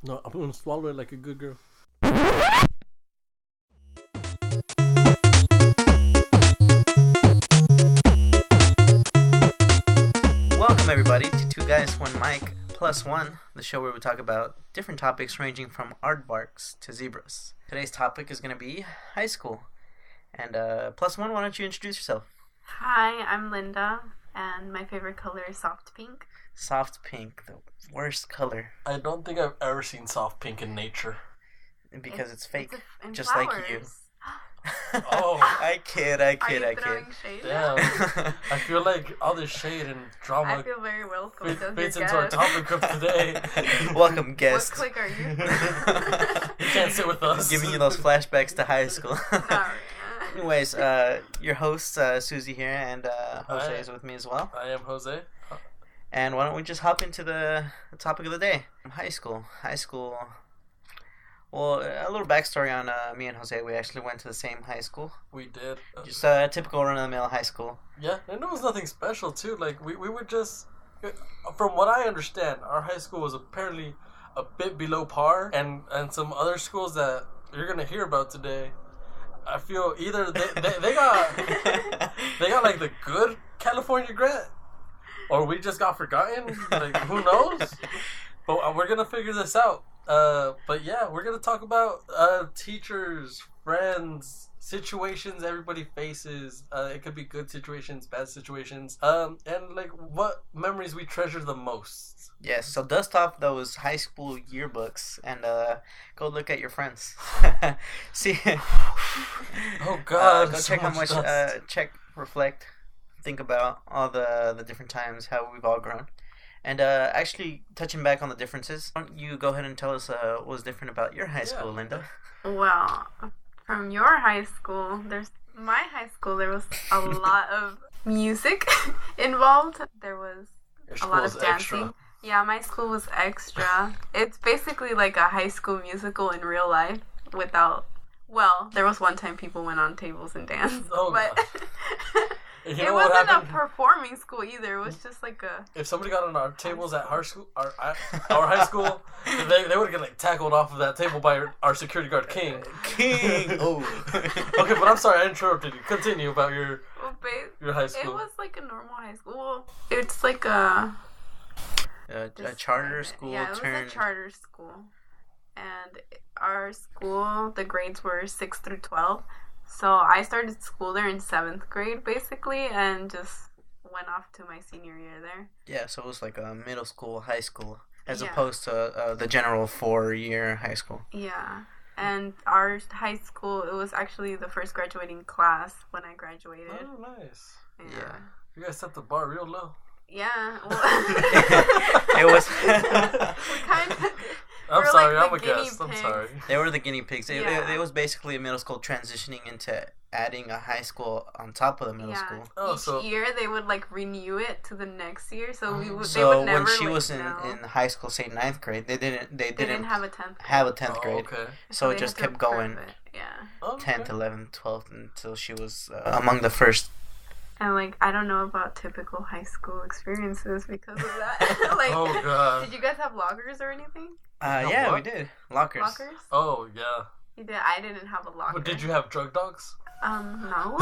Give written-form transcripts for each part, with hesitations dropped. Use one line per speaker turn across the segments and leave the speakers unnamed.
No, I'm gonna swallow it like a good girl.
Welcome everybody to Two Guys, One Mic Plus One, the show where we talk about different topics ranging from aardvarks to zebras. Today's topic is going to be high school. And Plus One, why don't you introduce yourself?
Hi, I'm Linda, and my favorite color is soft pink.
Soft pink, the worst color.
I don't think I've ever seen soft pink in nature.
Because it's fake,
and
just
flowers.
like you.
Oh,
I kid.
Are you throwing shade?
damn. I feel like all this shade and drama
I feel very welcome.
fits into our topic of today.
Welcome, guest.
What clique are you?
You can't sit with us.
Giving you those flashbacks to high school.
Sorry.
Anyways, your host, Susie here, and Jose is with me as well.
I am Jose.
And why don't we just hop into the topic of the day? High school. Well, a little backstory on me and Jose. We actually went to the same high school.
We did.
Just a typical run-of-the-mill high school.
Yeah, and it was nothing special, too. Like, we would just... From what I understand, our high school was apparently a bit below par, and some other schools that you're going to hear about today, I feel either they got like the good California grant, or we just got forgotten. Like, who knows? But we're gonna figure this out. But yeah, we're gonna talk about teachers, friends, situations everybody faces. It could be good situations, bad situations, and like what memories we treasure the most.
Yes, so dust off those high school yearbooks and go look at your friends. See.
Oh God!
Go
so
check how much.
dust.
Check, reflect, think about all the different times how we've all grown, and actually touching back on the differences. Why don't you go ahead and tell us what was different about your high school, Linda?
Well, from your high school, my high school. There was a lot of music involved. There was
Your
a lot
school's
of dancing.
extra.
Yeah, my school was extra. It's basically like a high school musical in real life without... Well, there was one time people went on tables and danced.
Oh,
but
You
it
know what
wasn't a
happened?
performing school either. It was just like a...
If somebody got on our tables at our school, our high school, they would get like tackled off of that table by our security guard King.
King. Oh.
Okay, but I'm sorry I interrupted you. Continue about your high
It
school.
was like a normal high school. Well, it's like a...
A charter school
Yeah, it
turned.
was a charter school. And our school, the grades were 6 through 12. So I started school there in 7th grade, basically, and just went off to my senior year there.
Yeah, so it was like a middle school, high school, as
Yeah.
opposed to the general 4-year high school.
Yeah. And our high school, it was actually the first graduating class when I graduated.
Oh, nice.
Yeah.
You guys set the bar real low.
Yeah. Well,
It was.
we kind of...
I'm
We're
sorry,
like
I'm
the
a
guinea
guest. I'm
pigs.
sorry.
They were the guinea pigs.
Yeah.
It was basically a middle school transitioning into adding a high school on top of the middle school.
Oh,
Each
so-
year they would like renew it to the next year, so they would
So
never.
when she
like,
was in
know.
high school, say 9th grade, they didn't
have a 10th.
have a 10th
Oh,
grade.
okay.
So it
they
just
had to
kept going.
approve it. Yeah,
Oh, okay.
10th, 11th, 12th until she was among the first.
and like I don't know about typical high school experiences because of that. Like,
Oh, God.
did you guys have lockers or anything?
Yeah,
what?
we did. Lockers.
Lockers?
Oh, yeah.
You did. I didn't have a locker.
But did you have drug dogs?
No.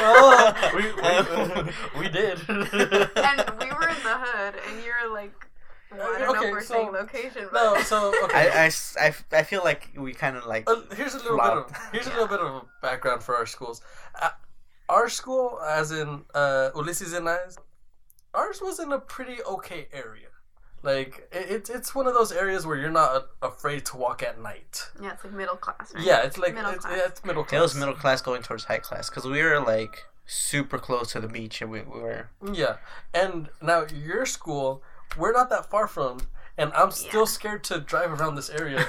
Oh, we did.
And we were in the hood, and you're like, well, I don't know if we're
so-
saying location, but
No, so okay.
I feel like we kind of like.
Here's a little
Flop.
little bit of a background for our schools. Our school, as in Ulysses and I's, ours was in a pretty okay area. Like it's one of those areas where you're not afraid to walk at night.
yeah, it's like middle class, right?
Yeah, it's like
Middle
it's
class.
middle class.
It was middle class going towards high class because we were like super close to the beach and we were.
Yeah, and now your school, we're not that far from, and I'm still scared to drive around this area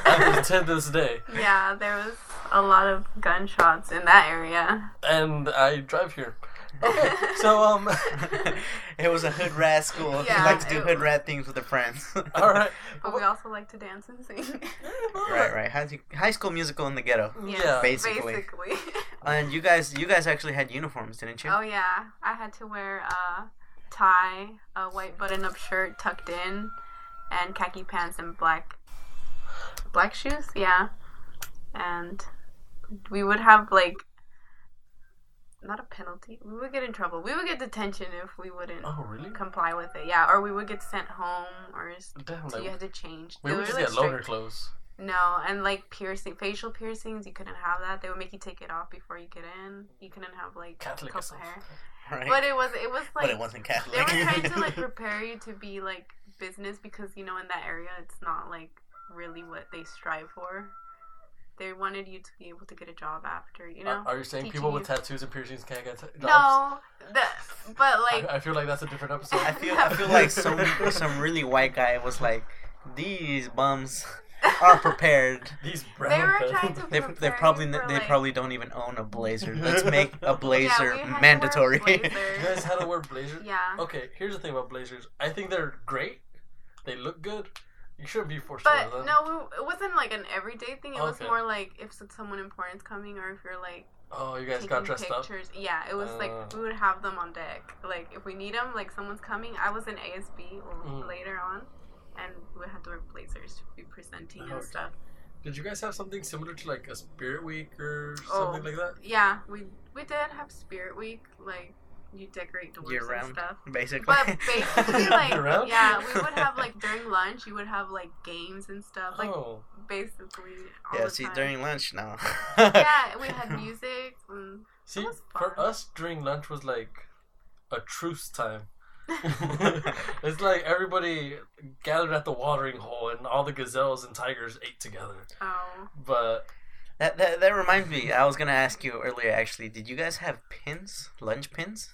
to this day.
Yeah, there was a lot of gunshots in that area.
And I drive here. Okay, so
It was a hood rat school.
Yeah,
We like to do
it
hood
was.
rat things with their friends.
all right.
But we also like to dance and sing.
Right. High School Musical in the ghetto.
Yeah.
Basically. And you guys actually had uniforms, didn't you?
Oh yeah, I had to wear a tie, a white button-up shirt tucked in, and khaki pants and black shoes. Yeah, and we would have like not a penalty. We would get in trouble. We would get detention if we wouldn't comply with it. Yeah, or we would get sent home, or so you had to change.
We would just get loaner clothes.
No, and like facial piercings, you couldn't have that. They would make you take it off before you get in. You couldn't have like
Catholic
couple hair.
Right.
But it was like.
But it wasn't Catholic.
They were trying to like prepare you to be like business because in that area it's not like really what they strive for. They wanted you to be able to get a job after,
Are you saying people with tattoos and piercings can't get jobs?
No, but like
I feel like that's a different episode.
I feel like some really white guy was like, these bums are prepared.
These brown
they were trying to
they probably don't even own a blazer. Let's make a blazer mandatory.
You
guys had to wear blazers?
Yeah.
Okay, here's the thing about blazers. I think they're great. They look good. You shouldn't be forced to wear them.
But no, it wasn't like an everyday thing. It was more like if someone important's coming or if you're like.
Oh, you guys got dressed
pictures. Up? Yeah, it was like we would have them on deck. Like if we need them, like someone's coming. I was in ASB later on, and we had to wear blazers to be presenting and stuff.
Did you guys have something similar to like a Spirit Week or something like that?
Yeah, we did have Spirit Week. Like you decorate doors
year round,
and stuff.
Basically.
But basically, like yeah, we would have like during lunch, you would have like games and stuff. Like basically. All the
see,
time.
during lunch now.
Yeah, we had music.
See, for us during lunch was like a truce time. It's like everybody gathered at the watering hole and all the gazelles and tigers ate together.
Oh.
But
that reminds me, I was gonna ask you earlier actually, did you guys have pins? Lunch pins?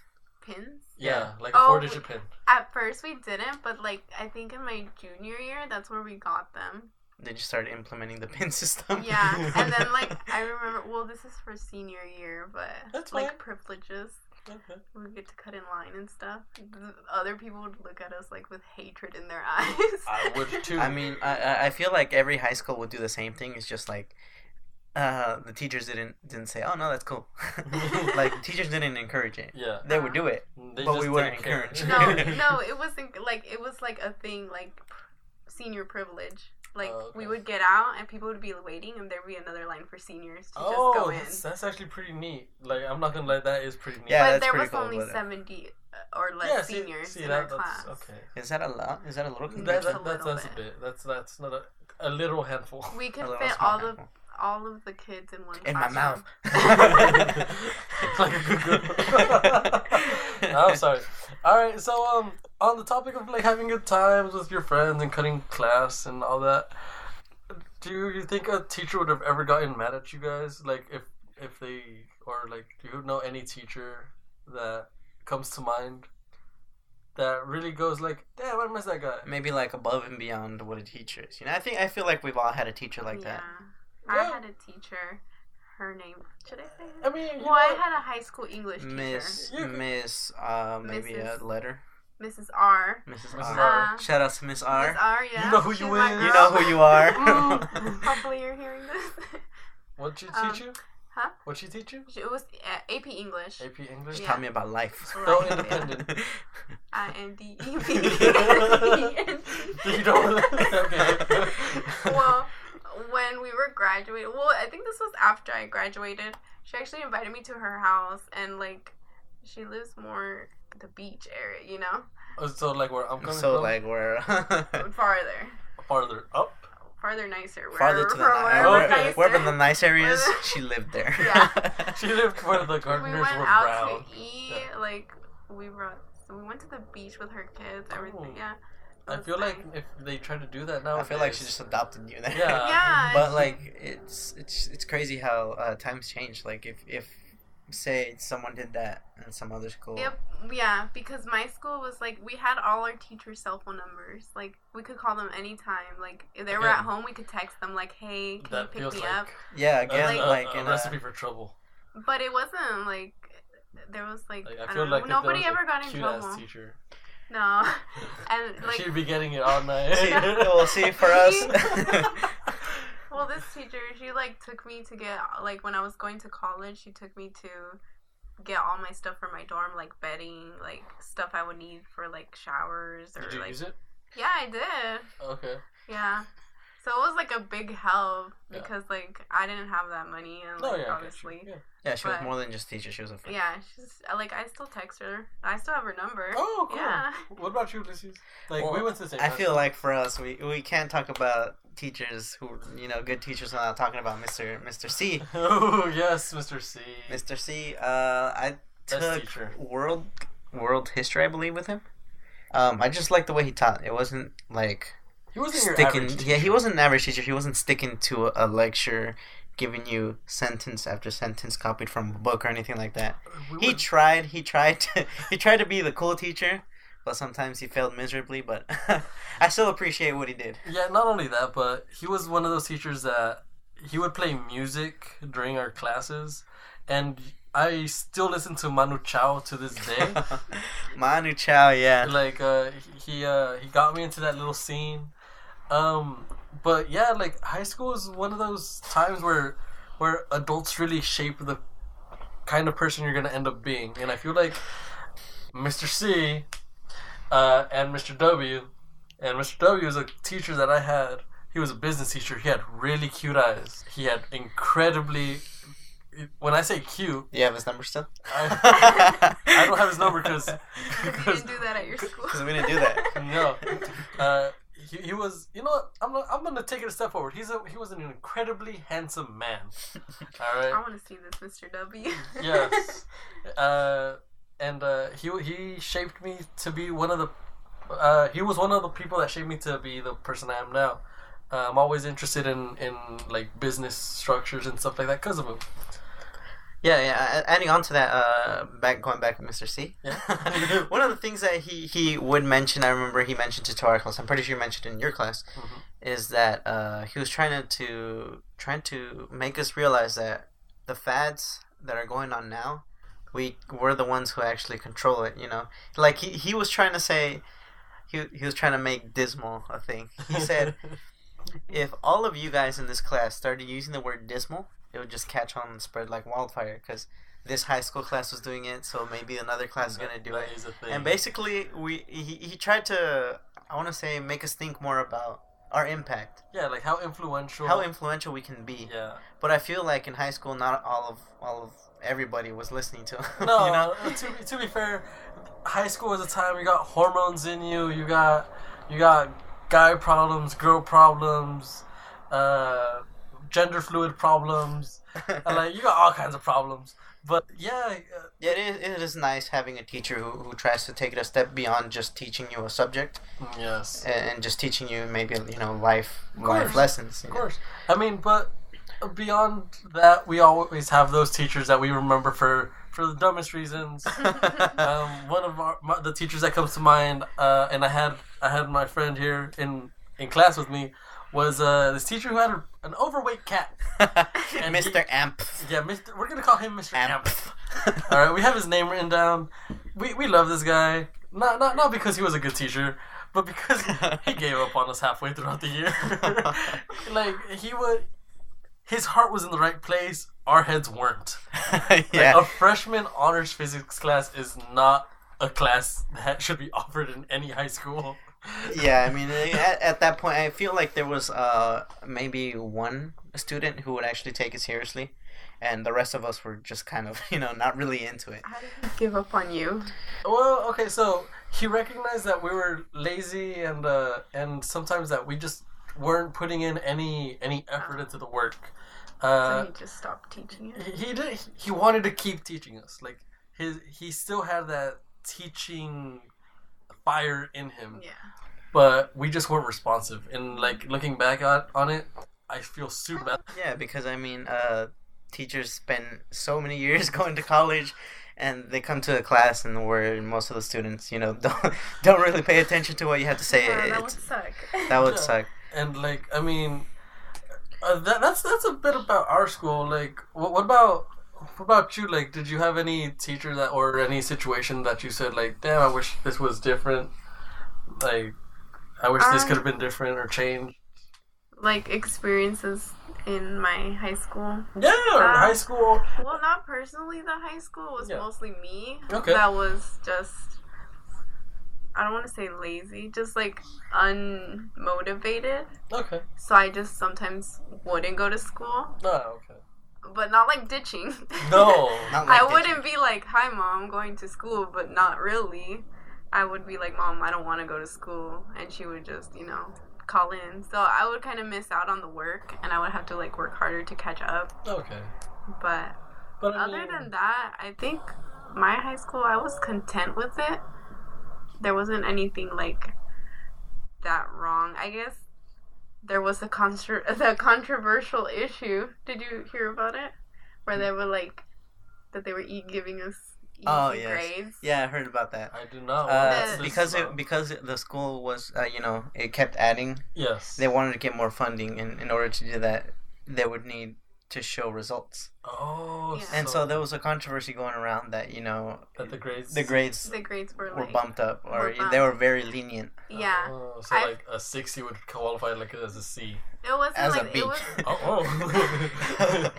Pins?
Yeah, like a 4-digit pin.
At first we didn't, but like I think in my junior year that's where we got them.
Then you started implementing the pin system.
Yeah, and then like I remember, this is for senior year, but
that's
like
fine.
Privileges.
Okay.
We get to cut in line and stuff. Other people would look at us like with hatred in their eyes.
I would too.
I mean, I feel like every high school would do the same thing. It's just like the teachers didn't say, "Oh no, that's cool." Like teachers didn't encourage it.
Yeah,
they would do it, but we weren't encouraged.
No, it wasn't like it was like a thing like senior privilege. Like we would get out and people would be waiting and there would be another line for seniors to just go in.
That's actually pretty neat. Like I'm not gonna lie, that is pretty neat.
Yeah,
but there was
cool,
only 70 or less seniors in our class.
Okay.
Is that a lot? Is that a little?
That's a bit. That's not a little handful.
We could fit all of the kids in one.
In my mouth.
Like a good girl. I'm sorry. All right, so on the topic of like having good times with your friends and cutting class and all that, do you think a teacher would have ever gotten mad at you guys? Like if they, or like, do you know any teacher that comes to mind that really goes like, damn, I miss that guy?
Maybe like above and beyond what a teacher is. I feel like we've all had a teacher like that.
I had a teacher. Her name, should I say her?
I mean,
I had a high school English teacher.
Maybe a letter.
Mrs. R.
Mrs. R. Shout out to Miss R.
Miss R, yeah.
You know who you is.
You know who you are.
Hopefully you're hearing this.
What'd she teach you?
Huh?
What'd she teach you?
It was AP English.
AP English?
Yeah. Taught me about life.
So independent.
INDEP.
You don't okay.
Well, when we were graduating, I think this was after I graduated, she actually invited me to her house, and like she lives more the beach area,
So like where I'm coming from?
So like where
farther up?
Farther nicer.
Farther to wherever the nice areas, she lived there.
Yeah.
She lived where the gardeners were brown.
We went out to eat, like we went to the beach with her kids, everything, yeah.
I feel like if they try to do that now,
I feel like she just adopted you there.
Yeah.
But like it's crazy how times change. Like if say someone did that in some other school.
Yep. Yeah, because my school was like we had all our teachers' cell phone numbers. Like we could call them anytime. Like if they were at home, we could text them like, "Hey, can you pick me up?"
Yeah, again, like
a recipe for trouble.
But it wasn't like there was like
I feel like
nobody ever got in trouble.
Teacher.
No, and like
she'd be getting it all night.
We'll see for us.
Well, this teacher, she like took me to get like when I was going to college. She took me to get all my stuff for my dorm, like bedding, like stuff I would need for like showers or
Did you
like.
Use it?
Yeah, I did.
Okay.
Yeah. So it was like a big help
Yeah.
because like I didn't have that money and
No,
like
yeah, I get you.
obviously.
Yeah.
Yeah, she was
But-
more than just teacher. She was a friend.
Yeah, she's like I still text her. I still have her number.
Oh, cool.
Yeah.
What about you, Ulysses? Like,
Well,
we went to the same
I
high
feel
school.
like for us, we can't talk about teachers who, good teachers without talking about Mr. C.
Oh, yes, Mr. C.
Mr. C, I
Best
took
teacher.
world history, I believe, with him. I just liked the way he taught. It wasn't like
He wasn't your
sticking.
average
Yeah, he
teacher.
wasn't an average teacher. He wasn't sticking to a lecture, giving you sentence after sentence copied from a book or anything like that.
We
He
would-
tried to be the cool teacher, but sometimes he failed miserably. But I still appreciate what he did.
Yeah, not only that, but he was one of those teachers that he would play music during our classes, and I still listen to Manu Chao to this day.
Manu Chao, yeah.
Like, he got me into that little scene. But yeah, like high school is one of those times where adults really shape the kind of person you're gonna end up being, and I feel like Mr. C, and Mr. W, and Mr. W is a teacher that I had. He was a business teacher. He had really cute eyes. He had incredibly. When I say cute,
Do you have his number still?
I don't have his number because
You didn't do that at your school.
Because we didn't do that.
no. He was, you know what? I'm gonna take it a step forward. He was an incredibly handsome man. All right.
I want to see this, Mr. W.
Yes. And he shaped me to be one of the. He was one of the people that shaped me to be the person I am now. I'm always interested in like business structures and stuff like that because of him.
Yeah. Adding on to that, going back to Mr. C.
Yeah.
One of the things that he would mention, I remember he mentioned it to our class. I'm pretty sure you mentioned it in your class, is that he was trying to make us realize that the fads that are going on now, we're the ones who actually control it. Like he was trying to say, he was trying to make dismal a thing. He said, if all of you guys in this class started using the word dismal, it would just catch on and spread like wildfire because this high school class was doing it, so maybe another class is going to do
That
it.
is a thing.
And basically, he tried to, I want to say, make us think more about our impact,
Yeah, like how influential.
how influential we can be.
Yeah.
But I feel like in high school, not all of everybody was listening to him.
No, to be fair, high school is a time you got hormones in you. You got guy problems, girl problems, gender fluid problems. And, like you got all kinds of problems. But yeah,
Yeah, it is nice having a teacher who tries to take it a step beyond just teaching you a subject
yes,
and just teaching you maybe life
course.
lessons.
of course. I mean, but beyond that, we always have those teachers that we remember for the dumbest reasons. One of the teachers that comes to mind, and I had my friend here in class with me, was this teacher who had an overweight cat. And
Mr. Amp.
Yeah, we're gonna call him Mr. Amp. All right, we have his name written down. We love this guy, not because he was a good teacher, but because he gave up on us halfway throughout the year. Like his heart was in the right place. Our heads weren't.
Yeah.
Like, a freshman honors physics class is not a class that should be offered in any high school.
Yeah, I mean, at that point, I feel like there was maybe one student who would actually take it seriously, and the rest of us were just kind of, not really into it.
How did he give up on you?
Well, okay, so he recognized that we were lazy and sometimes that we just weren't putting in any effort into the work.
So he just stopped teaching you?
He wanted to keep teaching us. Like he still had that teaching fire in him.
Yeah.
But we just weren't responsive. And like looking back on it, I feel super bad.
Yeah, because I mean, teachers spend so many years going to college, and they come to a class and where most of the students, don't really pay attention to what you have to say.
Yeah, that would suck.
That would
Yeah.
suck.
And like, I mean, that's a bit about our school. Like, what about you? Like, did you have any teacher that or any situation that you said like, damn, I wish this was different. Like, I wish this could have been different or changed.
Like experiences in my high school.
Yeah, in high school.
Well, not personally the high school. It was
Yeah.
mostly me.
Okay.
That was just... I don't want to say lazy, just like unmotivated.
Okay.
So I just sometimes wouldn't go to school.
Oh, okay.
But not like ditching.
No.
Not like
I
ditching.
wouldn't be like, "Hi, Mom, I'm going to school," but not really. I would be like, "Mom, I don't want to go to school," and she would just, call in. So I would kind of miss out on the work, and I would have to like work harder to catch up.
Okay.
But
But I
other
mean,
than that, I think my high school, I was content with it. There wasn't anything like that wrong. I guess there was the controversial issue. Did you hear about it? Where they were like that they were giving us easy grades.
Yeah, I heard about that.
I do not.
Because the school was it kept adding.
Yes.
They wanted to get more funding, and in order to do that, they would need to show results.
Oh.
Yeah.
And so there was a controversy going around that
that the grades
The grades were
were
like
bumped up, or
were bumped.
they were very lenient.
Yeah.
Oh, so like a 60 would qualify like as a C.
It wasn't
As a
like
B.
it was.
Oh.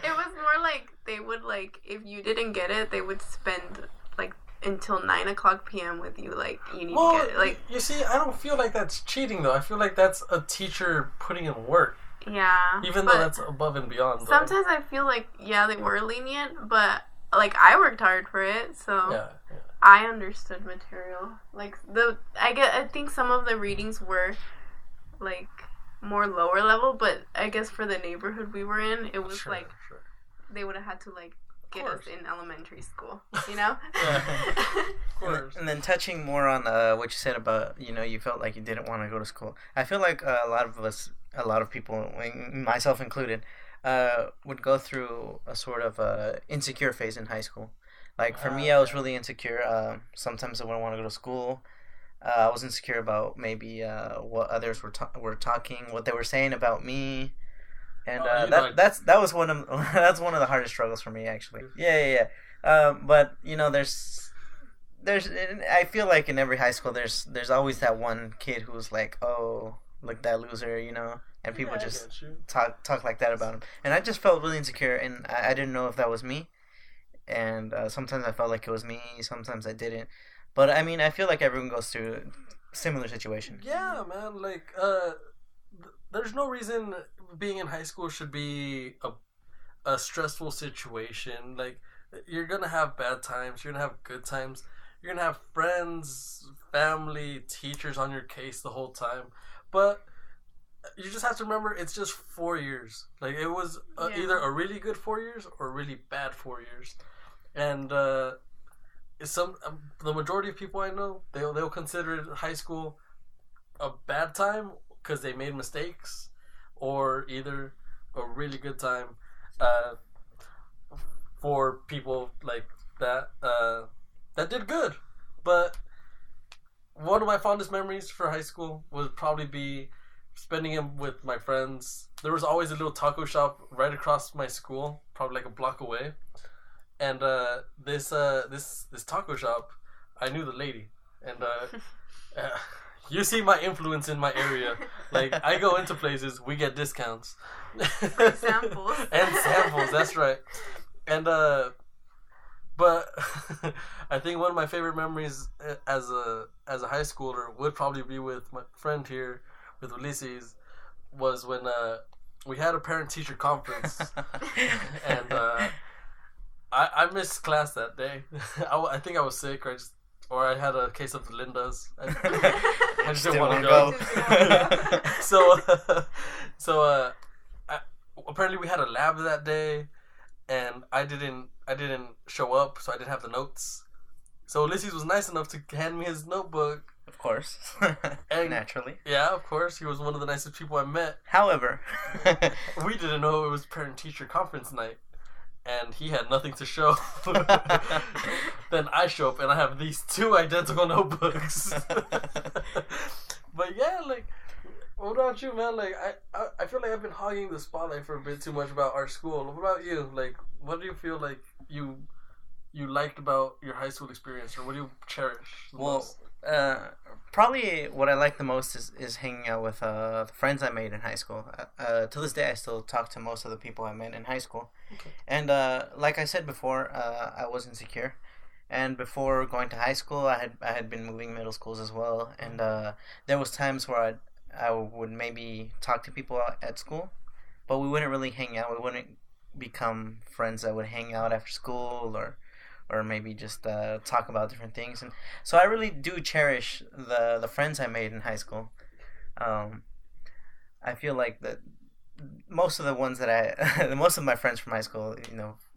It was more like they would like if you didn't get it, they would spend like until 9:00 p.m. with you. Like you need to get it. Like
you see, I don't feel like that's cheating though. I feel like that's a teacher putting in work,
yeah.
even
but
though that's above and beyond. Though.
sometimes I feel like they were lenient, but like I worked hard for it, so
Yeah.
I understood material. Like I think some of the readings were like more lower level, but I guess for the neighborhood we were in, it was
Sure.
they would have had to like get us in elementary school,
Yeah. Of course.
And then touching more on what you said about you felt like you didn't want to go to school. I feel like a lot of people, myself included, would go through a sort of insecure phase in high school. Like for me, I was really insecure. Sometimes I wouldn't want to go to school. I was insecure about maybe what others were talking, what they were saying about me, and that's one of that's one of the hardest struggles for me actually. Yeah. But there's I feel like in every high school there's always that one kid who's like, oh, look that loser, and people just talk like that about him, and I just felt really insecure, and I didn't know if that was me, and sometimes I felt like it was me, sometimes I didn't. But I mean, I feel like everyone goes through a similar situation.
Yeah, man. Like, there's no reason being in high school should be a stressful situation. Like, you're gonna have bad times. You're gonna have good times. You're gonna have friends, family, teachers on your case the whole time. But you just have to remember, it's just 4 years. Like, it was either a really good 4 years or a really bad 4 years, and the majority of people I know, they'll consider high school a bad time because they made mistakes, or either a really good time for people like that that did good. But one of my fondest memories for high school would probably be spending it with my friends. There was always a little taco shop right across my school, probably like a block away. And this taco shop, I knew the lady, and you see my influence in my area. Like, I go into places, we get discounts,
samples,
and samples. That's right. And but I think one of my favorite memories as a high schooler would probably be with my friend here, with Ulysses, was when we had a parent teacher conference, and I missed class that day. I think I was sick, or I had a case of the Lindas. I just didn't want to go. So apparently we had a lab that day, and I didn't show up, so I didn't have the notes. So Ulysses was nice enough to hand me his notebook.
Of course.
And
naturally.
Yeah, of course. He was one of the nicest people I met.
However,
we didn't know it was parent-teacher conference night, and he had nothing to show. Then I show up, and I have these two identical notebooks. But yeah, like, what about you, man? Like, I feel like I've been hogging the spotlight for a bit too much about our school. What about you? Like, what do you feel like you liked about your high school experience, or what do you cherish the most?
Probably what I like the most is hanging out with the friends I made in high school. To this day, I still talk to most of the people I met in high school. Okay. And like I said before, I was insecure, And before going to high school, I had been moving middle schools as well, and there was times where I would maybe talk to people at school, but we wouldn't really hang out. We wouldn't become friends that would hang out after school or maybe just talk about different things. And so I really do cherish the friends I made in high school. I feel like that most of the ones that most of my friends from high school,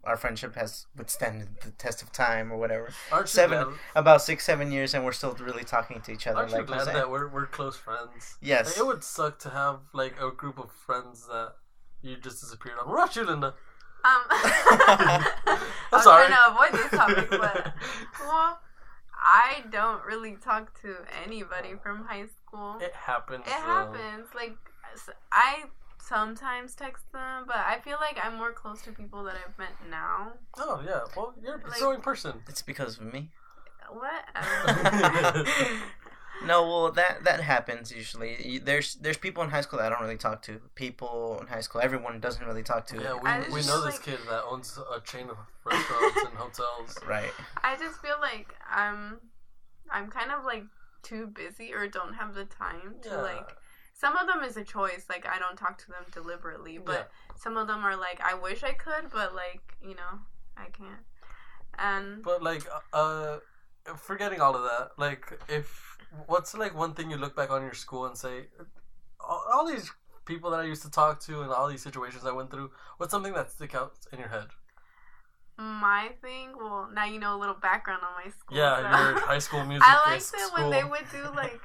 our friendship has withstood the test of time or whatever.
Aren't you glad?
About 6-7 years, and we're still really talking to each other.
Aren't you
like
glad that we're close friends?
Yes.
Like, it would suck to have like a group of friends that you just disappeared on. What about you, Linda?
I'm
sorry.
trying to avoid this topic, but well, I don't really talk to anybody from high school.
It happens.
It happens. Like, I sometimes text them, but I feel like I'm more close to people that I've met now.
Oh yeah, well, you're a
Like-
growing person.
It's because of me.
What? I don't know.
No, well, that happens usually. There's people in high school that I don't really talk to. People in high school, everyone doesn't really talk to.
Yeah,
I
we
just,
know this
like-
kid that owns a chain of restaurants and hotels.
Right.
I just feel like I'm kind of like too busy or don't have the time to
Yeah.
like. Some of them is a choice. Like, I don't talk to them deliberately, but some of them are like, I wish I could, but like, I can't. And
But like, forgetting all of that, like, what's like one thing you look back on your school and say, all these people that I used to talk to and all these situations I went through, what's something that stick out in your head?
my thing, well, now you know a little background on my school.
Yeah,
so.
your high school music.
I liked it
school.
when they would do like.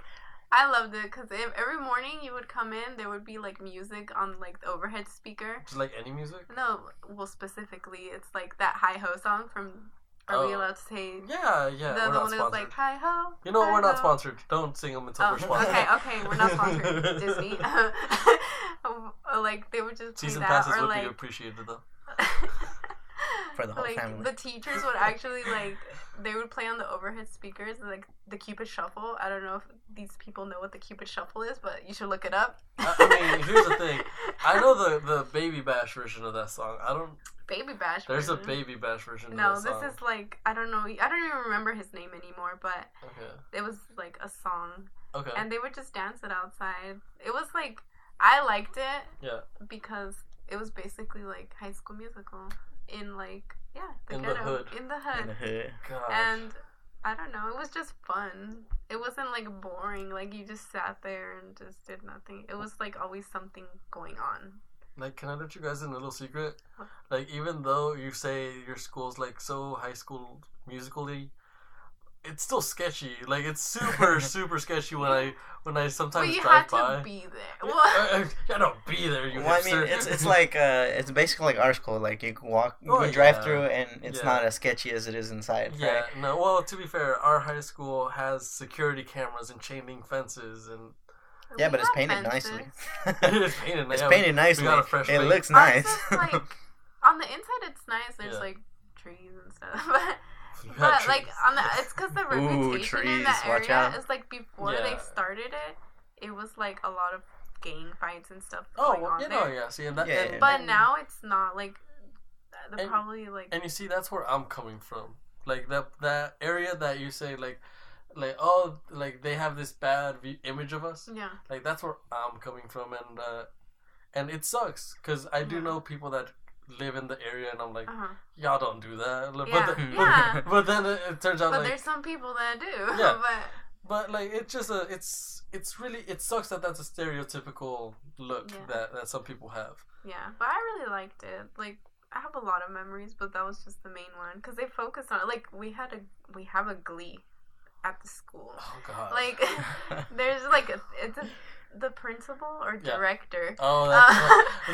I loved it because every morning you would come in, there would be like music on like the overhead speaker.
Just like any music.
No, well, specifically, it's like that Hi Ho song from. Are we allowed to say?
Yeah,
The
we're
one
not
that was
sponsored.
like Hi Ho.
You know what? We're not
Hi-ho."
sponsored. Don't sing them until we're sponsored.
Okay, we're not sponsored. Disney. Like they would just play
Season
that,
passes
or
would
like
be appreciated though.
For the whole
like
family.
the teachers would actually like they would play on the overhead speakers like the Cupid Shuffle. I don't know if these people know what the Cupid Shuffle is, but you should look it up.
I mean, here's the thing. I know the Baby Bash version of that song. I don't.
Baby Bash.
There's a
version.
Baby Bash version.
No,
of that
this
song.
is like I don't know. I don't even remember his name anymore, but
Okay.
it was like a song,
Okay.
and they would just dance it outside. It was like I liked it.
Yeah.
Because it was basically like High School Musical in like
In the
ghetto,
hood.
in the hood.
In the hood.
Gosh.
And I don't know, it was just fun. It wasn't like boring, like you just sat there and just did nothing. It was like always something going on.
Like, can I let you guys in a little secret?
What?
Like, even though you say your school's like so high school musically, it's still sketchy. Like, it's super super sketchy when I sometimes
Well, you
drive
had
by.
to be there.
Yeah,
What?
I don't be there. You
Well, I mean,
hipster.
it's like it's basically like our school. Like you can walk, you
Oh,
can drive
yeah.
through, and it's
Yeah.
not as sketchy as it is inside.
Yeah,
Right?
no. Well, to be fair, our high school has security cameras and chain link fences, and
Yeah,
We
but it's
got
painted
fences.
nicely.
it's painted.
It's
yeah,
painted nicely.
We got a fresh
It
paint.
looks
Ours
nice.
is, like, on the inside, it's nice. There's
Yeah.
like trees and stuff, but.
You got
But
trees.
like on the, it's because the
Ooh,
reputation in
trees,
that
watch
area
out.
is like before
Yeah.
they started it, it was like a lot of gang fights and stuff
Oh,
going
well,
on
you
there.
know, yeah. See, and that,
Yeah,
and,
yeah.
But now it's not like they're
And-
probably like
and you see, that's where I'm coming from. Like that area that you say, like oh, like they have this bad image of us.
yeah.
Like that's where I'm coming from, and it sucks because I do
Yeah.
know people that live in the area, and I'm like,
Uh-huh.
y'all don't do that. But
Yeah.
then,
Yeah.
but then it turns out
But
like,
there's some people that do.
Yeah.
But
but like it's just it's really it sucks that that's a stereotypical look
Yeah.
that some people have.
yeah, but I really liked it. Like I have a lot of memories, but that was just the main one because they focused on it. Like we have a Glee at the school.
Oh god.
Like there's like the principal or
Yeah.
director.
Oh,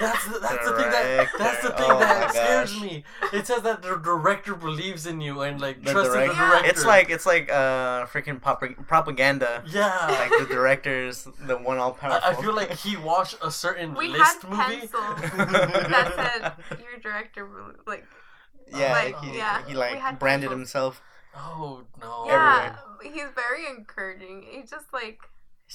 that's the thing
Director. Oh
that
my
scares
gosh.
me. It says that the director believes in you and like
The
trusts in the
direct-
director.
It's like freaking propaganda.
Yeah.
Like the director's the one all powerful.
I feel like he watched a certain
We
list
had
movie.
pencils that said your director like
yeah,
like,
he,
yeah,
he
we
like
had
branded
pencils.
himself.
Oh no.
yeah, he's very encouraging. He just like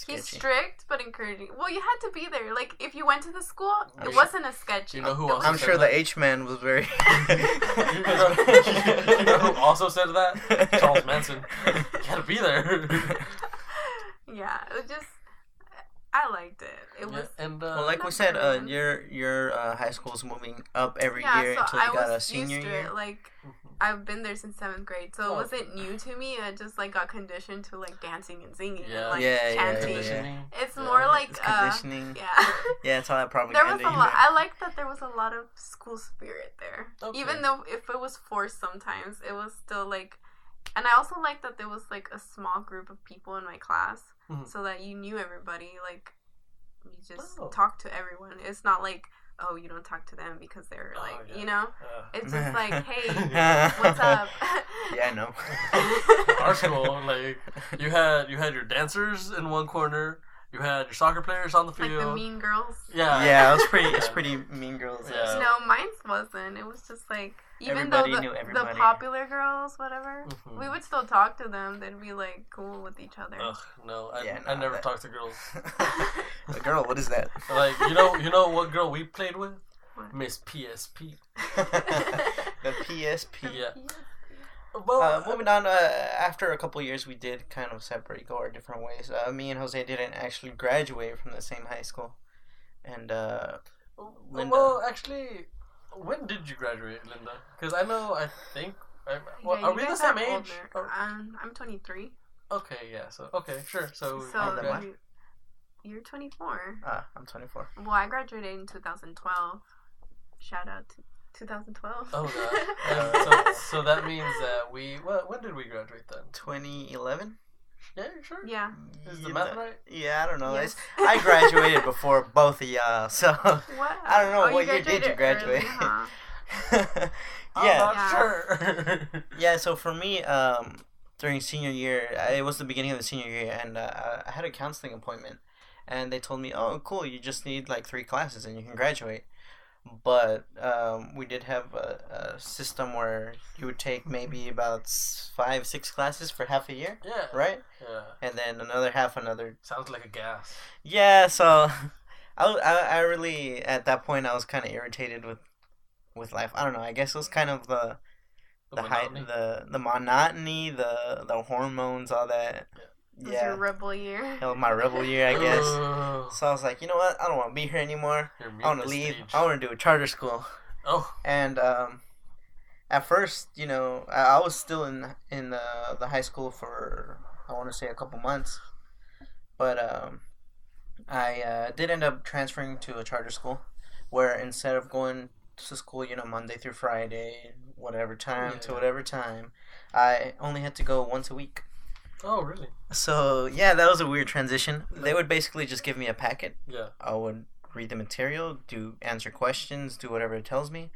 He's strict but encouraging. Well, you had to be there. Like, if you went to the school, it
sure.
wasn't a sketch.
You know who else
I'm
said
sure
that?
the H-man was very...
You know who also said that? Charles Manson. You gotta be there.
Yeah, it was just... I liked it. It was...
and
Well, like we said, your high school's moving up every year
so
until you got a
used
senior
to
year.
it. Like, I've been there since 7th grade, so it wasn't new to me. I just like got conditioned to like dancing and singing and like chanting. It's more like
It's conditioning.
Yeah,
it's all that propaganda.
there was a lot. I like that there was a lot of school spirit there,
Okay.
even though if it was forced sometimes, it was still like. And I also like that there was like a small group of people in my class, so that you knew everybody. Like, you just talk to everyone. It's not like, oh, you don't talk to them because they're like, you know? It's just like, hey, what's up?
Yeah, I know.
Our school, like, you had your dancers in one corner, you had your soccer players on the field.
Like the mean girls.
Yeah, it's pretty mean girls.
Yeah.
No, mine wasn't. It was just like, even
Everybody
though
knew
the
everybody.
popular girls, whatever, we would still talk to them. They'd be like cool with each other.
Ugh, no,
Yeah,
I
no,
never
that-
talked to girls.
A girl, what is that?
Like, you know what girl we played with?
What?
Miss PSP.
The PSP.
Yeah. Well,
Moving on, after a couple years, we did kind of separate, go our different ways. Me and Jose didn't actually graduate from the same high school. And, Linda.
Well, actually, when did you graduate, Linda? Because I think... well,
Yeah,
are
you
we the
guys
same
are
age?
older.
Or-
I'm 23.
okay, yeah, so, okay, sure. So
then what?
You're 24.
I'm 24.
Well, I graduated in 2012. Shout out to 2012.
Oh, God. And so that means that when did we graduate then?
2011?
Yeah, you sure?
Yeah.
Is the math right?
Yeah, I don't know.
Yes.
I graduated before both of y'all, so...
What?
I don't know,
Oh,
what year did you graduate?
Early, huh?
I'm
Yeah.
not sure.
Yeah, so for me, during senior year, it was the beginning of the senior year, and I had a counseling appointment, and they told me, oh, cool, you just need like 3 classes and you can graduate. But we did have a system where you would take maybe about 5-6 classes for half a year,
Yeah.
right?
Yeah.
And then another half,
Sounds like a gas.
Yeah, so I really, at that point, I was kind of irritated with life. I don't know, I guess it was kind of the
monotony.
the monotony, the hormones, all that.
It was your rebel year.
That was my rebel year, I guess.
Ugh.
So I was like, you know what? I don't want to be here anymore.
You're
I want to
muting
leave.
stage.
I want to do a charter school.
Oh.
And at first, you know, I was still in the high school for, I want to say, a couple months. But I did end up transferring to a charter school where instead of going to school, you know, Monday through Friday, whatever time to whatever time, I only had to go once a week.
Oh, really?
So, yeah, that was a weird transition. They would basically just give me a packet.
Yeah.
I would read the material, answer questions, do whatever it tells me,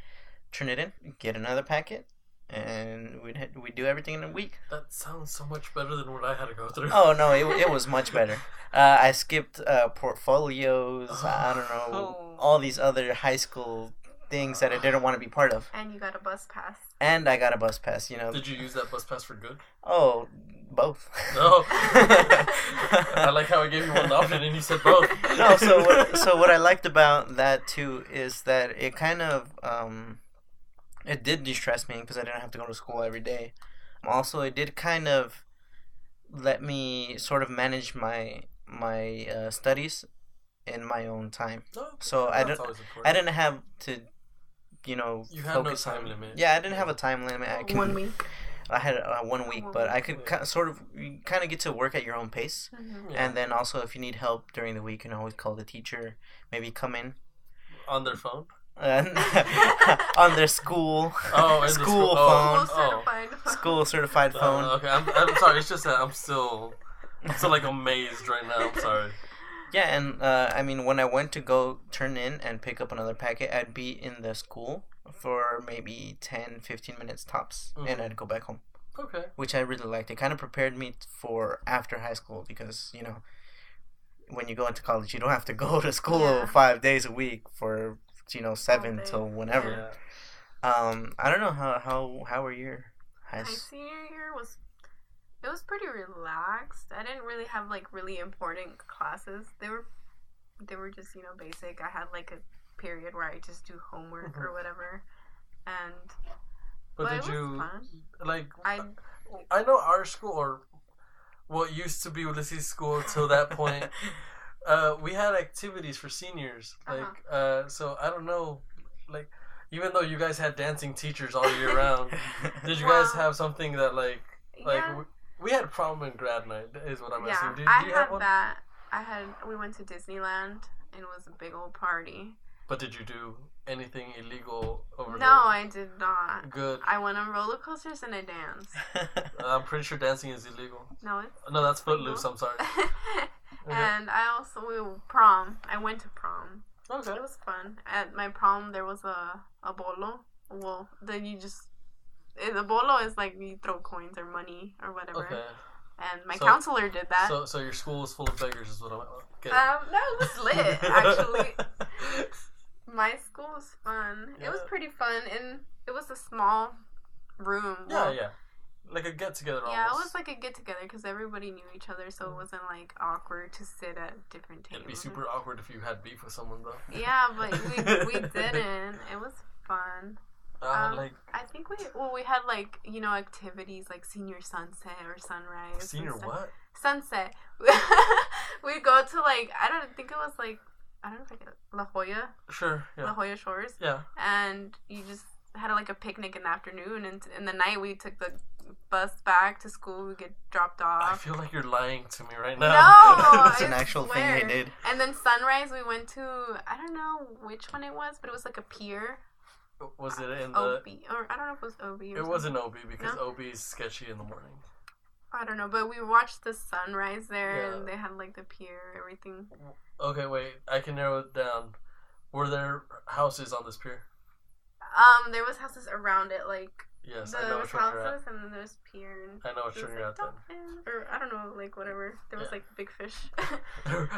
turn it in, get another packet, and we'd do everything in a week.
That sounds so much better than what I had to go through.
Oh, no, it was much better. I skipped portfolios, I don't know, all these other high school things that I didn't want to be part of.
And you got a bus pass.
And I got a bus pass, you know.
Did you use that bus pass for good?
Oh, both.
No. I like how I gave you one option and you said both.
No, so what I liked about that too is that it kind of it did de-stress me because I didn't have to go to school every day. Also, it did kind of let me sort of manage my studies in my own time.
No,
So I
that's
don't
always important.
I didn't have to, you know,
You had no
focus
time
on
limit.
Yeah, I didn't have a time limit. I can,
1 week.
I had 1 week, but I could sort of kind of get to work at your own pace.
Yeah.
And then also, if you need help during the week, you can always call the teacher. Maybe come in
On their phone?
on their school
Oh, in the
school
school-
phone,
School certified.
school certified phone.
Okay, I'm sorry. It's just that I'm still like amazed right now. I'm sorry.
Yeah, and I mean, when I went to go turn in and pick up another packet, I'd be in the school for maybe 10-15 minutes tops, and I'd go back home.
Okay.
Which I really liked. It kind of prepared me for after high school because, you know, when you go into college, you don't have to go to school
Yeah.
5 days a week for, you know, 7
day.
till whenever.
Yeah.
I don't know how were your high
My senior year was It was pretty relaxed. I didn't really have like really important classes. They were just, basic. I had like a period where I just do homework or whatever. And
But
it
did
was
you
fun.
like?
I
know our school, or what used to be Ulysses School till that point. We had activities for seniors. Like, so I don't know, like, even though you guys had dancing teachers all year round, did you guys have something that like
yeah.
we had prom and grad night is what I'm asking. Do
I
you
had
have one?
that. We went to Disneyland and it was a big old party.
But did you do anything illegal over there?
No, I did not.
Good.
I went on roller coasters and I danced.
I'm pretty sure dancing is illegal.
No,
that's
legal.
Footloose. I'm sorry.
And prom. I went to prom.
Okay.
It was fun. At my prom, there was a bolo. Well, then the bolo is like you throw coins or money or whatever.
Okay.
And my counselor did that.
So your school was full of beggars, is what I'm getting.
No, it was lit actually. My school was fun.
Yeah.
It was pretty fun, and it was a small room.
Yeah. Like a get together.
Yeah,
almost.
it was like a get together because everybody knew each other, so it wasn't like awkward to sit at different tables.
It'd be super awkward if you had beef with someone, though.
Yeah, but we didn't. It was fun. I think we had like activities like senior sunset or sunrise.
Senior what?
Sunset. We'd go to like I don't know if La Jolla.
Sure. Yeah.
La Jolla Shores.
Yeah.
And you just had like a picnic in the afternoon, and in the night we took the bus back to school. We get dropped off.
I feel like you're lying to me right now.
No,
it's an actual thing they did.
And then sunrise, we went to I don't know which one it was, but it was like a pier.
Was it in
OB, or I don't know if it was OB.
It wasn't OB because OB is sketchy in the morning.
I don't know, but we watched the sunrise there, and they had like the pier, everything.
Okay, wait, I can narrow it down. Were there houses on this pier?
There was houses around it, like
yes,
there
I know
was
which one you're at.
houses, and then there's pier. And
I know which one you're at then.
Or I don't know, like whatever. There was like big fish.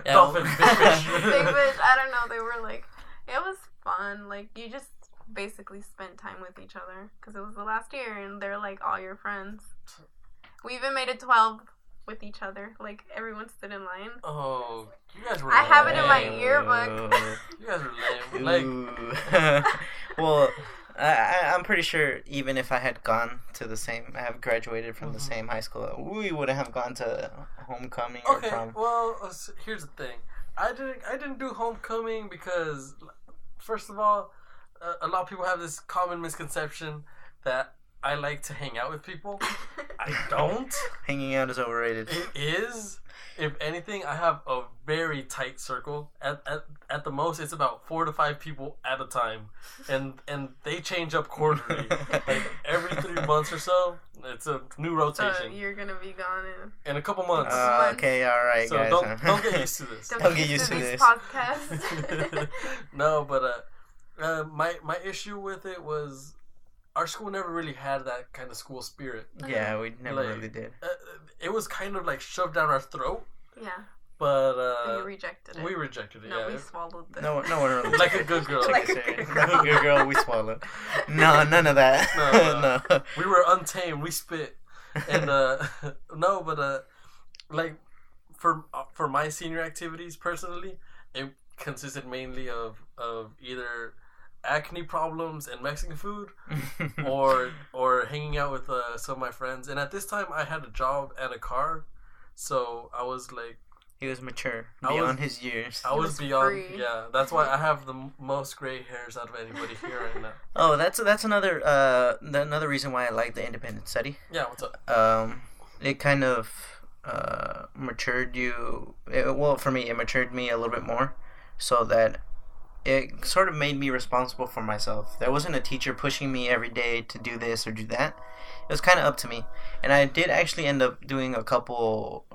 Dolphin, big fish.
Big fish. I don't know. They were like, it was fun. Like you just basically spent time with each other because it was the last year, and they're like all your friends. We even made it 12 with each other. Like everyone stood in line.
Oh, you guys were.
I have it in my yearbook.
You guys were lame. Like,
well, I'm pretty sure even if I had gone to I have graduated from the same high school, we wouldn't have gone to homecoming or prom.
Well, here's the thing. I didn't do homecoming because, first of all, a lot of people have this common misconception that I like to hang out with people. I don't.
Hanging out is overrated.
It is. If anything, I have a very tight circle. At the most, it's about 4 to 5 people at a time, and they change up quarterly. Like every 3 months or so, it's a new rotation.
So you're gonna be gone
in a couple months.
Okay, all right,
so
guys.
Don't get used to this.
Don't get used to this podcast.
No, but my issue with it was our school never really had that kind of school spirit.
Yeah, we never really did.
It was kind of like shoved down our throat.
Yeah.
But
you rejected it.
We rejected it.
No, we swallowed it.
No one really.
Like a good girl.
Like a good girl.
Good girl, we swallowed. No, none of that.
No. We were untamed. We spit. And no, but like for my senior activities personally, it consisted mainly of either acne problems and Mexican food, or hanging out with some of my friends. And at this time, I had a job and a car, so I was like,
he was mature beyond his years.
I was beyond.
Free.
Yeah, that's why I have the most gray hairs out of anybody here right now.
Oh, that's another another reason why I like the independent study.
Yeah, what's up?
It kind of matured you. Well, for me, it matured me a little bit more, so that it sort of made me responsible for myself. There wasn't a teacher pushing me every day to do this or do that. It was kind of up to me. And I did actually end up redoing a couple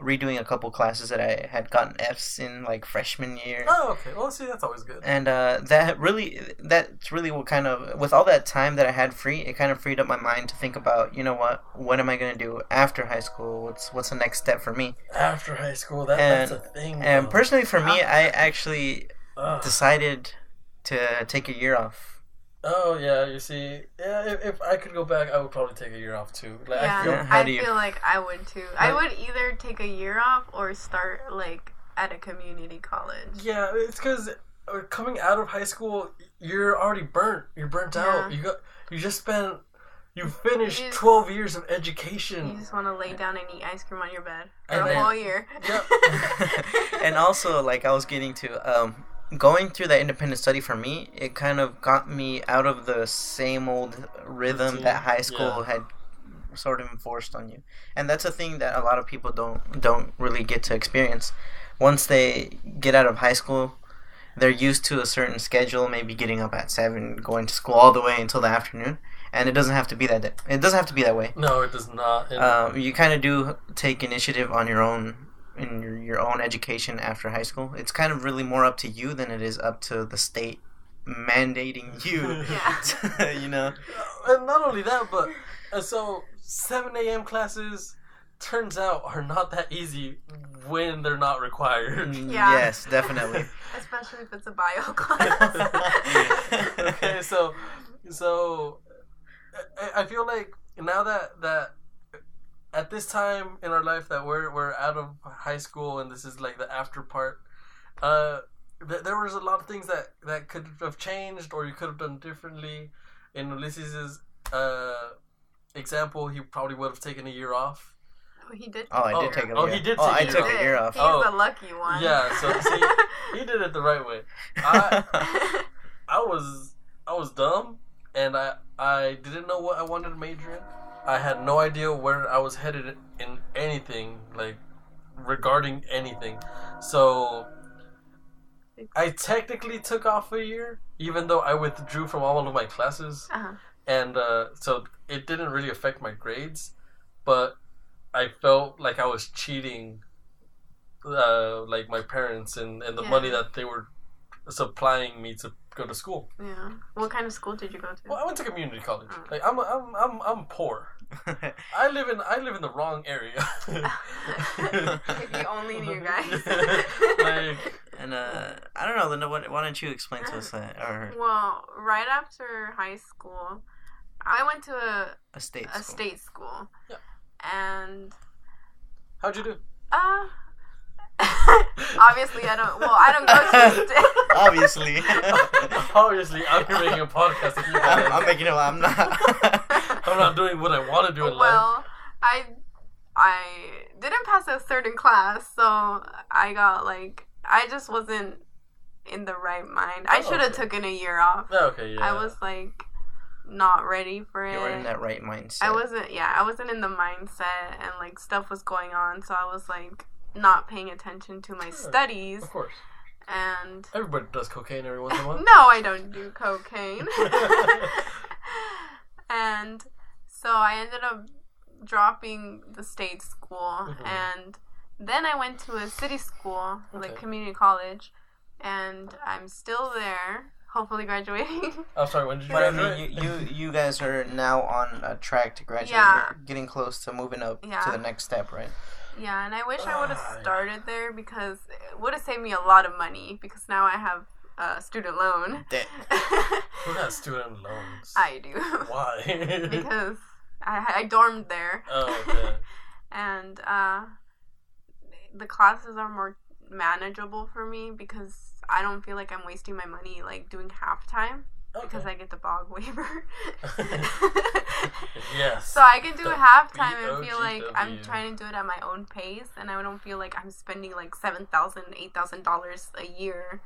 classes that I had gotten F's in, like, freshman year.
Oh, okay. Well, see, that's always good.
And that's really what kind of, with all that time that I had free, it kind of freed up my mind to think about, you know what am I going to do after high school? What's the next step for me?
After high school, that's a thing.
And personally for me, I actually decided to take a year off
Oh yeah, you see, yeah. If I could go back, I would probably take a year off too. Like
Yeah,
I feel,
How
I
do you-
feel like I would too. I
Like-
would either take a year off or start like at a community college.
yeah, it's because coming out of high school, you're already burnt. You're burnt out.
Yeah.
You finished
You just-
12 years of
You
education.
just want to lay down and eat ice cream on your bed for
And
a
then-
whole year.
Yep.
And also, like I was getting to, going through that independent study for me, it kind of got me out of the same old rhythm
Routine,
that high school
yeah.
had sort of enforced on you. And that's a thing that a lot of people don't really get to experience. Once they get out of high school, they're used to a certain schedule, maybe getting up at 7, going to school all the way until the afternoon. And it doesn't have to be it doesn't have to be that way.
No, it does not. And
You kind of do take initiative on your own in your own education after high school. It's kind of really more up to you than it is up to the state mandating you.
Yeah.
You know.
and not only that, but so 7 a.m. classes turns out are not that easy when they're not required.
Yeah.
Yes, definitely.
Especially if it's a bio class.
Okay, so I feel like now that at this time in our life that we're out of high school and this is like the after part, there was a lot of things that could have changed or you could have done differently. In Ulysses's example, he probably would have taken a year off.
Oh, he did.
Oh, I
Oh,
did take a
oh,
year.
he did
Oh,
take
I
a
took
year
a year off.
He's
Oh.
the lucky one.
Yeah, so see, he did it the right way. I was dumb and I didn't know what I wanted to major in. I had no idea where I was headed in anything, like regarding anything. So I technically took off a year, even though I withdrew from all of my classes.
Uh-huh.
And so it didn't really affect my grades, but I felt like I was cheating like my parents and the
Yeah.
money that they were supplying me to go to school.
Yeah. What kind of school did you go to?
Well, I went to community college.
Oh.
Like I'm poor. I live in the wrong area.
If you only knew, guys.
Like,
And I don't know, Linda. Why don't you explain to us that, or
Well, right after high school, I went to
a state
a
school?
state school.
Yeah.
And
how'd you do?
obviously I don't go to a state.
Obviously.
Obviously, I'm here making a podcast with you guys.
I'm making it. I'm not.
I'm not doing what I want to do in life.
Well, I didn't pass a certain class, so I got like I just wasn't in the right mind. I should have
Okay.
taken a year off.
Okay, yeah.
I was like not ready for it.
You were in that right mindset.
I wasn't in the mindset, and like stuff was going on, so I was like not paying attention to my
Sure.
studies.
Of course.
And
Everybody does cocaine every once in a while.
no, I don't do cocaine. And so I ended up dropping the state school,
Mhm.
and then I went to a city school, like
Okay.
community college, and I'm still there, hopefully graduating.
I'm sorry, when did you
But I
graduate?
mean, you guys are now on a track to graduate.
Yeah.
You're getting close to moving up
Yeah.
to the next step, right?
Yeah, and I wish I would
Ah,
have
yeah.
started there because it would have saved me a lot of money, because now I have a student loan.
Who has student loans?
I do.
Why?
Because I dormed there.
Oh, okay.
And the classes are more manageable for me because I don't feel like I'm wasting my money like doing halftime because I get the bog waiver.
Yes.
So I can do
The
halftime and feel like I'm
BOGW.
trying to do it at my own pace, and I don't feel like I'm spending like $7,000, $8,000 a year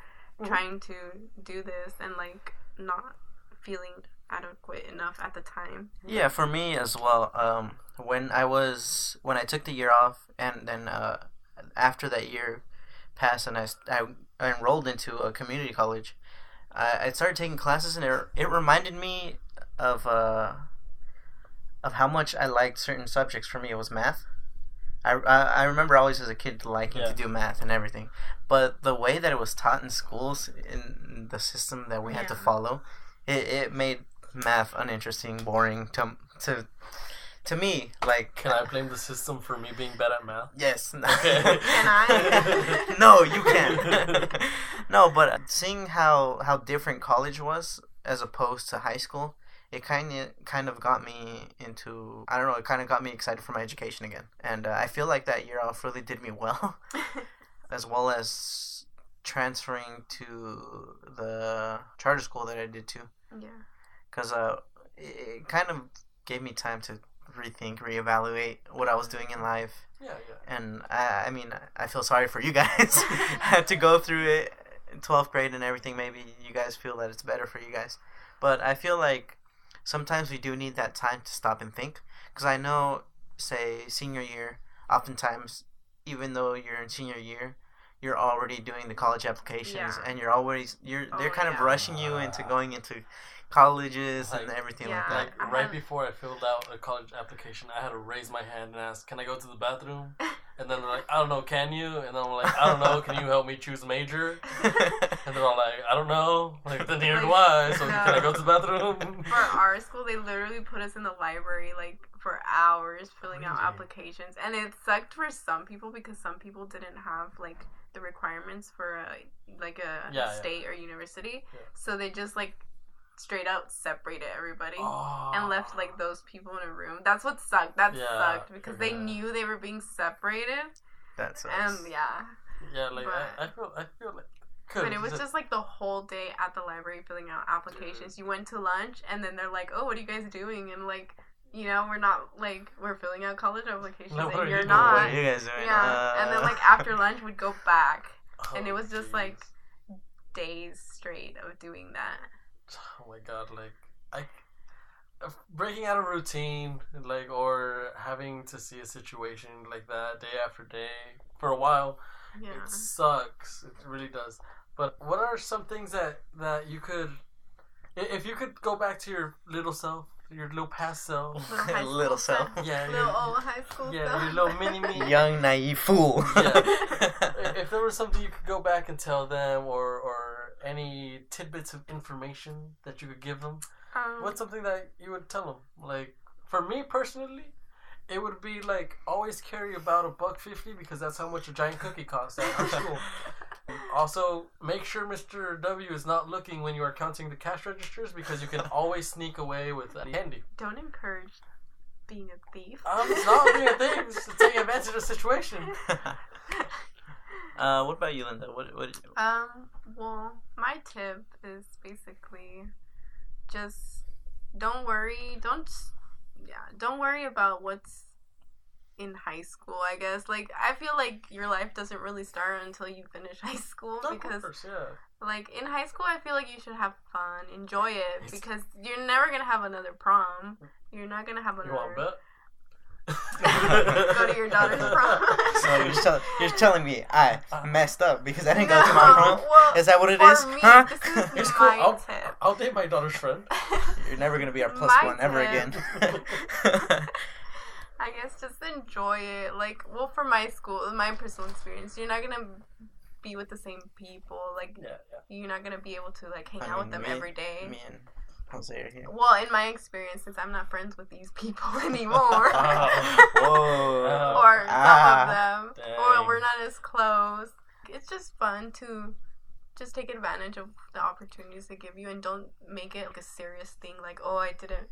trying to do this and like not feeling adequate enough at the time.
Yeah, for me as well. When I took the year off, and then after that year passed, and I enrolled into a community college, I started taking classes, and it reminded me of how much I liked certain subjects. For me, it was math. I remember always as a kid liking
Yeah.
to do math and everything, but the way that it was taught in schools, in the system that we had to
Yeah.
follow, it made math uninteresting, boring to me. Like,
Can I blame the system for me being bad at math?
yes.
Okay.
Can I?
No, you can't. No, but seeing how different college was, as opposed to high school, it kind of got me into, I don't know, it kind of got me excited for my education again. And I feel like that year off really did me well, as well as transferring to the charter school that I did too.
Yeah.
Because it kind of gave me time to rethink, reevaluate what I was doing in life.
Yeah.
And I mean, I feel sorry for you guys had to go through it in 12th grade and everything. Maybe you guys feel that it's better for you guys. But I feel like sometimes we do need that time to stop and think. Because I know, say, senior year, oftentimes, even though you're in senior year, you're already doing the college applications, and they're kind of rushing you into going into colleges and everything like that.
Like right before I filled out a college application, I had to raise my hand and ask, "Can I go to the bathroom?" And then they're like, "I don't know, can you?" And then I'm like, "I don't know, can you help me choose a major?" And they're all like, "I don't know." Like, then neither do I. So can I go to the bathroom?
For our school, they literally put us in the library like for hours filling out applications, and it sucked for some people because some people didn't have like the requirements for a state or university, so they just like straight out separated everybody and left like those people in a room. That's what sucked. That sucked because they knew they were being separated.
That sucks.
And
like I feel like.
But it was just like the whole day at the library filling out applications. You went to lunch and then they're like, "Oh, what are you guys doing?" And like, you know, we're filling out college applications and you're not.
What are you guys doing?
Yeah. And then like after lunch we'd go back and it was just like days straight of doing that.
Oh my god, like breaking out of routine, like, or having to see a situation like that day after day for a while, it sucks. It really does. But what are some things that you could, if you could go back to your little self, your little past self,
little self,
little old high school self,
your little mini me,
young naive fool.
If there was something you could go back and tell them, or any tidbits of information that you could give them, what's something that you would tell them? Like, for me personally, it would be like, always carry about $1.50 because that's how much a giant cookie costs at our school. Also, make sure Mr. W is not looking when you are counting the cash registers because you can always sneak away with candy.
Don't encourage being a thief.
It's not being a thief. It's taking advantage of the situation.
What about you, Linda? What?
Well, my tip is basically just don't worry about what's in high school, I guess. Like, I feel like your life doesn't really start until you finish high school because like in high school I feel like you should have fun, enjoy it, because you're never gonna have another prom. You're not gonna have another.
You want to bet?
Go to your daughter's prom.
So you're telling me I messed up because I didn't go to my prom?
Well,
is that what it
for
is?
Me,
huh?
This is my tip.
I'll date my daughter's friend.
You're never gonna be our plus one ever again.
I guess just enjoy it. Like, well, for my school, my personal experience, you're not gonna be with the same people. Like, you're not gonna be able to like hang out with them every day.
Me and Jose are here.
Well, in my experience, since I'm not friends with these people anymore,
whoa,
or some of them,
dang.
or we're not as close. It's just fun to just take advantage of the opportunities they give you, and don't make it like a serious thing. Like, oh, I didn't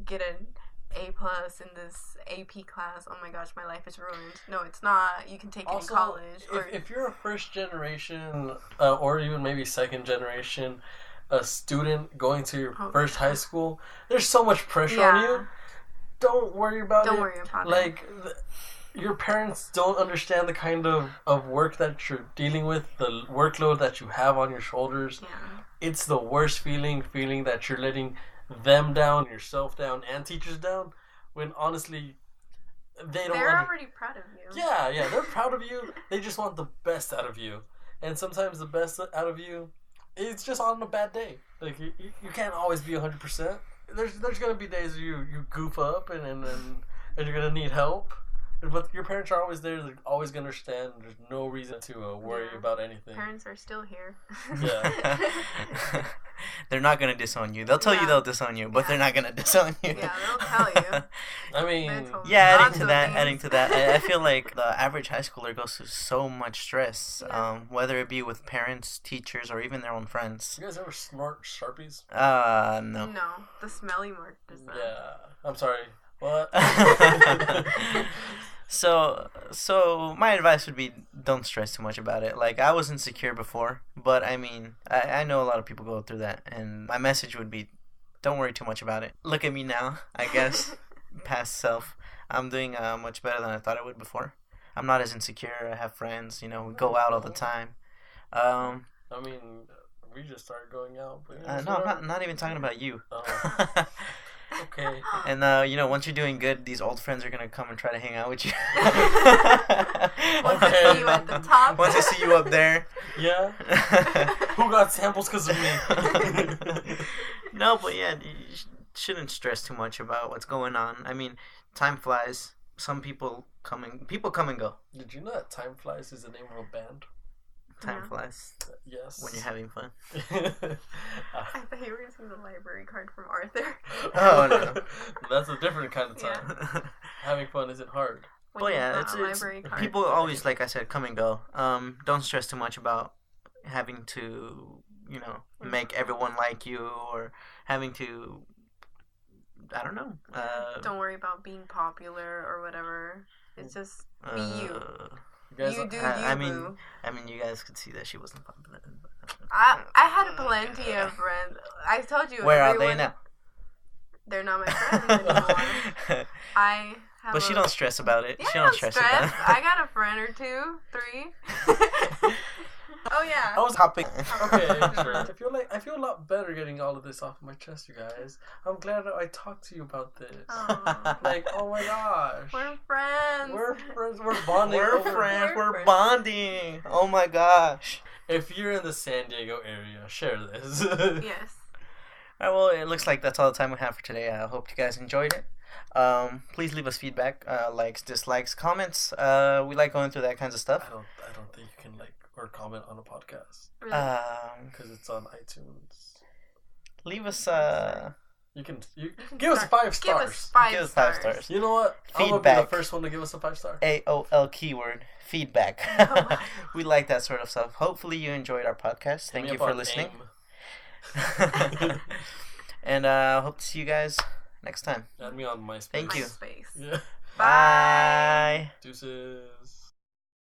get an A+ in this AP class. Oh my gosh, my life is ruined. No, it's not. You can take it in college.
If you're a first generation, or even maybe second generation, a student going to your first high school, there's so much pressure on you. Don't worry about it.
Don't worry about it.
Like, your parents don't understand the kind of work that you're dealing with, the workload that you have on your shoulders.
Yeah.
It's the worst feeling that you're letting them down, yourself down, and teachers down, when honestly they're
already proud of you.
Yeah, they're proud of you. They just want the best out of you, and sometimes the best out of you, it's just on a bad day. Like, you can't always be 100%. There's gonna be days where you goof up and you're gonna need help, but your parents are always there. They're always gonna understand. There's no reason to worry about anything.
Parents are still here.
Yeah.
they're not gonna disown you. They'll tell you they'll disown you, but they're not gonna disown you.
Yeah, they'll tell you.
I mean,
yeah. Adding to that, I feel like the average high schooler goes through so much stress, whether it be with parents, teachers, or even their own friends.
You guys ever snort Sharpies?
No.
No, the smelly mark is that.
Yeah, I'm sorry. What?
So my advice would be don't stress too much about it. Like, I was insecure before, but I mean, I know a lot of people go through that, and my message would be don't worry too much about it. Look at me now, I guess. Past self. I'm doing much better than I thought I would before. I'm not as insecure. I have friends, we go out all the time.
I mean, we just started going out. But
no, I'm not even talking about you.
Oh. Okay.
And once you're doing good, these old friends are gonna come and try to hang out with you.
Once I see you at the top.
Once I see you up there.
Yeah. Who got samples because of me?
No, but yeah, you shouldn't stress too much about what's going on. I mean, time flies. Some people come and go.
Did you know that Time Flies is the name of a band?
Time flies.
Yes.
When you're having fun.
I thought you were going to see the library card from Arthur.
Oh, no.
That's a different kind of time.
Yeah.
Having fun isn't hard.
Well, yeah, it's people always, like I said, come and go. Don't stress too much about having to, make everyone like you, or having to, I don't know.
Don't worry about being popular or whatever. It's just be you. You do you,
I mean,
boo.
You guys could see that she wasn't popular.
I had plenty of friends. I told you.
Where are they now?
They're not my friends anymore. I have
But she don't stress about it.
Yeah,
she don't stress about it.
I got a friend or two, 3. Oh yeah.
I was hopping.
Okay, sure. I feel a lot better getting all of this off my chest, you guys. I'm glad that I talked to you about this. Like, oh my gosh.
We're friends.
We're friends. We're bonding.
We're friends. We're bonding. Oh my gosh.
If you're in the San Diego area, share this.
Yes.
Alright, well, it looks like that's all the time we have for today. I hope you guys enjoyed it. Please leave us feedback, likes, dislikes, comments. We like going through that kinds of stuff.
I don't think you can like or comment on a podcast
Really?
because it's on iTunes.
Leave us
You can give us 5 stars.
Give us 5 stars.
You know what? I'm gonna be the first one to give us a 5-star.
AOL keyword feedback. We like that sort of stuff. Hopefully you enjoyed our podcast. Thank you for listening. And hope to see you guys next time.
Add me on MySpace.
Thank you.
MySpace.
Yeah.
Bye.
Deuces.